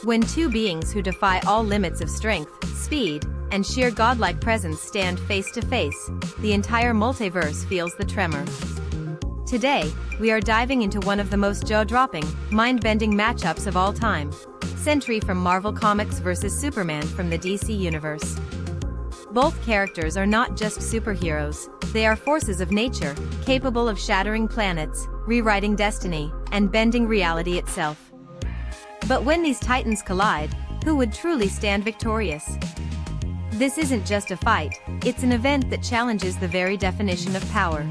When two beings who defy all limits of strength, speed, and sheer godlike presence stand face to face, the entire multiverse feels the tremor. Today, we are diving into one of the most jaw-dropping, mind-bending matchups of all time. Sentry from Marvel Comics vs. Superman from the DC Universe. Both characters are not just superheroes, they are forces of nature, capable of shattering planets, rewriting destiny, and bending reality itself. But when these titans collide, who would truly stand victorious? This isn't just a fight, it's an event that challenges the very definition of power.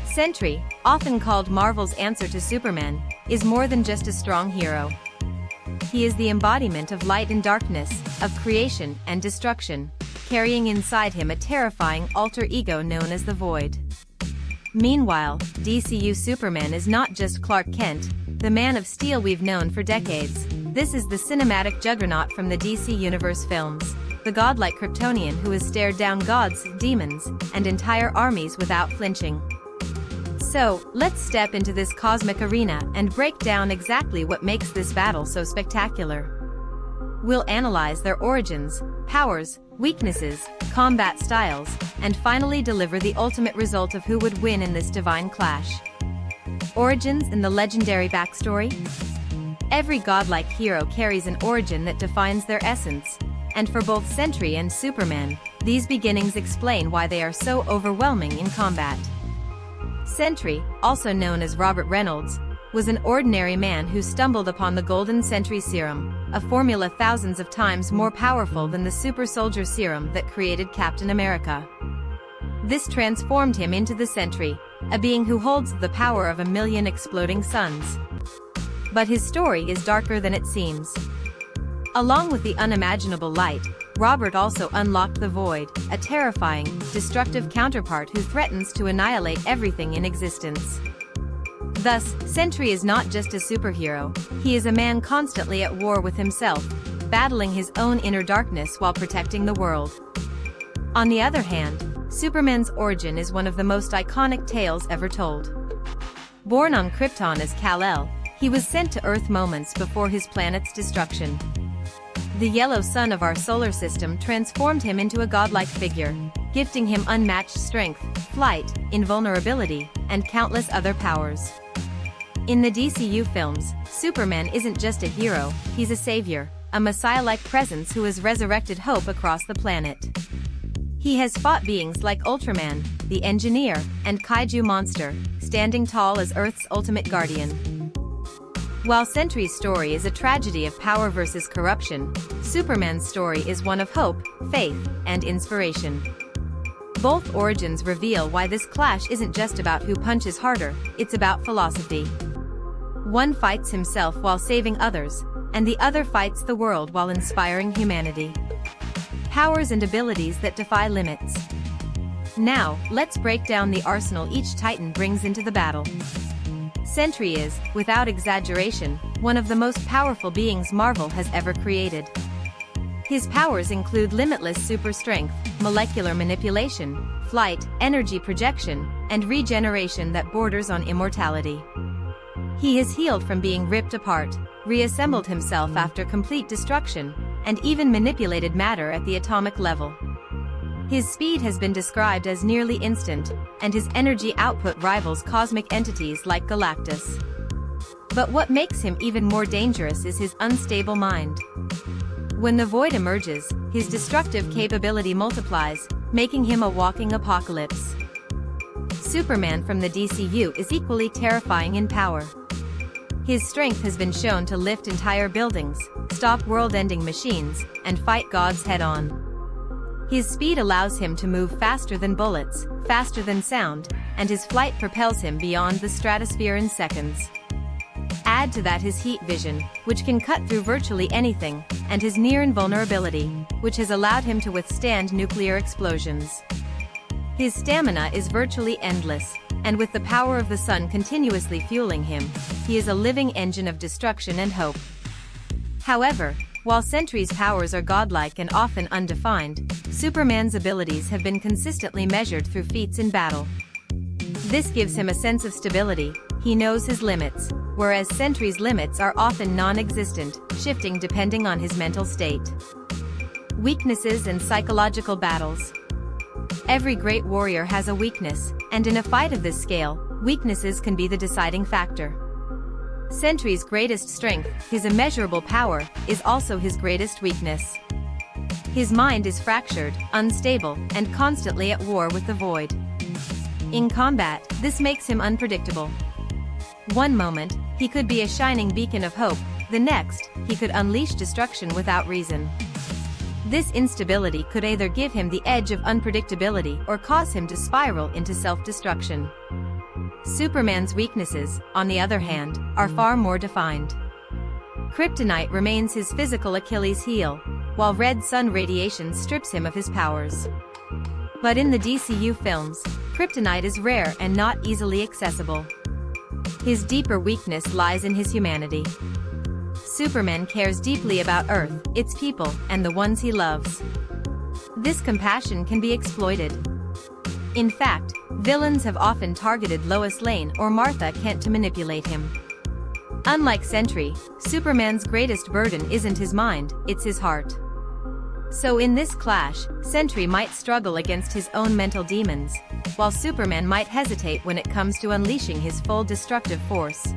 Sentry, often called Marvel's answer to Superman, is more than just a strong hero. He is the embodiment of light and darkness, of creation and destruction, carrying inside him a terrifying alter ego known as the Void. Meanwhile, DCU Superman is not just Clark Kent, the Man of Steel we've known for decades. This is the cinematic juggernaut from the DC Universe films, the godlike Kryptonian who has stared down gods, demons, and entire armies without flinching. So, let's step into this cosmic arena and break down exactly what makes this battle so spectacular. We'll analyze their origins, powers, weaknesses, combat styles, and finally deliver the ultimate result of who would win in this divine clash. Origins and the legendary backstory? Every godlike hero carries an origin that defines their essence, and for both Sentry and Superman, these beginnings explain why they are so overwhelming in combat. Sentry, also known as Robert Reynolds, was an ordinary man who stumbled upon the Golden Sentry Serum, a formula thousands of times more powerful than the super soldier serum that created Captain America. This transformed him into the Sentry, a being who holds the power of 1,000,000 exploding suns. But his story is darker than it seems. Along with the unimaginable light, Robert also unlocked the Void, a terrifying, destructive counterpart who threatens to annihilate everything in existence. Thus, Sentry is not just a superhero, he is a man constantly at war with himself, battling his own inner darkness while protecting the world. On the other hand, Superman's origin is one of the most iconic tales ever told. Born on Krypton as Kal-El, he was sent to Earth moments before his planet's destruction. The yellow sun of our solar system transformed him into a godlike figure, gifting him unmatched strength, flight, invulnerability, and countless other powers. In the DCU films, Superman isn't just a hero, he's a savior, a messiah-like presence who has resurrected hope across the planet. He has fought beings like Ultraman, the Engineer, and Kaiju Monster, standing tall as Earth's ultimate guardian. While Sentry's story is a tragedy of power versus corruption, Superman's story is one of hope, faith, and inspiration. Both origins reveal why this clash isn't just about who punches harder, it's about philosophy. One fights himself while saving others, and the other fights the world while inspiring humanity. Powers and abilities that defy limits. Now, let's break down the arsenal each Titan brings into the battle. Sentry is, without exaggeration, one of the most powerful beings Marvel has ever created. His powers include limitless super strength, molecular manipulation, flight, energy projection, and regeneration that borders on immortality. He has healed from being ripped apart, reassembled himself after complete destruction, and even manipulated matter at the atomic level. His speed has been described as nearly instant, and his energy output rivals cosmic entities like Galactus. But what makes him even more dangerous is his unstable mind. When the Void emerges, his destructive capability multiplies, making him a walking apocalypse. Superman from the DCU is equally terrifying in power. His strength has been shown to lift entire buildings, stop world-ending machines, and fight gods head-on. His speed allows him to move faster than bullets, faster than sound, and his flight propels him beyond the stratosphere in seconds. Add to that his heat vision, which can cut through virtually anything, and his near invulnerability, which has allowed him to withstand nuclear explosions. His stamina is virtually endless, and with the power of the sun continuously fueling him, he is a living engine of destruction and hope. However, while Sentry's powers are godlike and often undefined, Superman's abilities have been consistently measured through feats in battle. This gives him a sense of stability, he knows his limits, whereas Sentry's limits are often non-existent, shifting depending on his mental state. Weaknesses and psychological battles. Every great warrior has a weakness, and in a fight of this scale, weaknesses can be the deciding factor. Sentry's greatest strength, his immeasurable power, is also his greatest weakness. His mind is fractured, unstable, and constantly at war with the void. In combat, this makes him unpredictable. One moment, he could be a shining beacon of hope, the next, he could unleash destruction without reason. This instability could either give him the edge of unpredictability or cause him to spiral into self-destruction. Superman's weaknesses, on the other hand, are far more defined. Kryptonite remains his physical Achilles heel, while red sun radiation strips him of his powers. But in the DCU films, Kryptonite is rare and not easily accessible. His deeper weakness lies in his humanity. Superman cares deeply about Earth, its people, and the ones he loves. This compassion can be exploited. In fact, villains have often targeted Lois Lane or Martha Kent to manipulate him. Unlike Sentry, Superman's greatest burden isn't his mind, it's his heart. So in this clash, Sentry might struggle against his own mental demons, while Superman might hesitate when it comes to unleashing his full destructive force.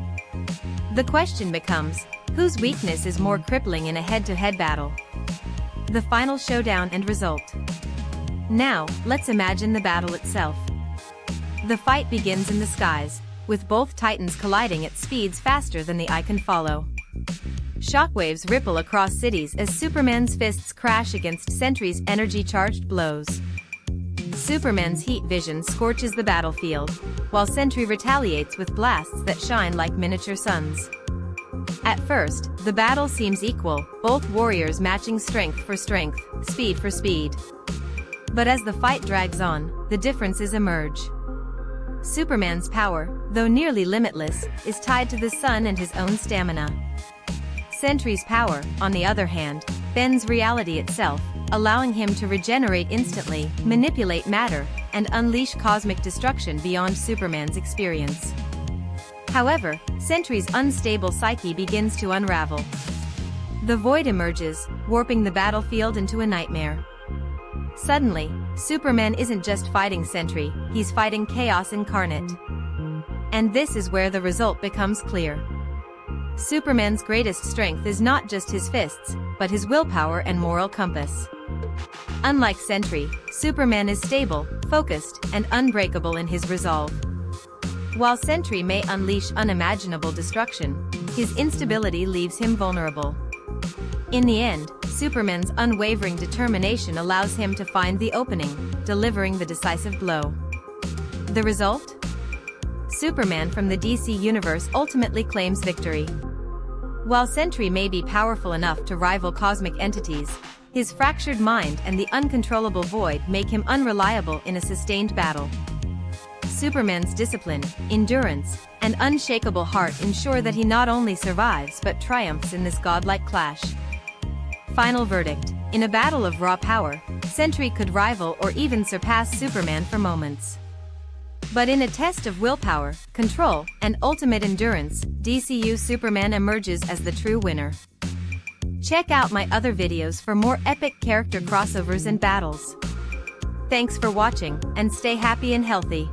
The question becomes, whose weakness is more crippling in a head-to-head battle? The final showdown and result. Now, let's imagine the battle itself. The fight begins in the skies, with both titans colliding at speeds faster than the eye can follow. Shockwaves ripple across cities as Superman's fists crash against Sentry's energy-charged blows. Superman's heat vision scorches the battlefield, while Sentry retaliates with blasts that shine like miniature suns. At first, the battle seems equal, both warriors matching strength for strength, speed for speed. But as the fight drags on, the differences emerge. Superman's power, though nearly limitless, is tied to the sun and his own stamina. Sentry's power, on the other hand, bends reality itself, allowing him to regenerate instantly, manipulate matter, and unleash cosmic destruction beyond Superman's experience. However, Sentry's unstable psyche begins to unravel. The void emerges, warping the battlefield into a nightmare. Suddenly, Superman isn't just fighting Sentry, he's fighting chaos incarnate. And this is where the result becomes clear. Superman's greatest strength is not just his fists, but his willpower and moral compass. Unlike Sentry, Superman is stable, focused, and unbreakable in his resolve. While Sentry may unleash unimaginable destruction, his instability leaves him vulnerable. In the end, Superman's unwavering determination allows him to find the opening, delivering the decisive blow. The result? Superman from the DC Universe ultimately claims victory. While Sentry may be powerful enough to rival cosmic entities, his fractured mind and the uncontrollable void make him unreliable in a sustained battle. Superman's discipline, endurance, and unshakable heart ensure that he not only survives but triumphs in this godlike clash. Final verdict: in a battle of raw power, Sentry could rival or even surpass Superman for moments. But in a test of willpower, control, and ultimate endurance, DCU Superman emerges as the true winner. Check out my other videos for more epic character crossovers and battles. Thanks for watching, and stay happy and healthy.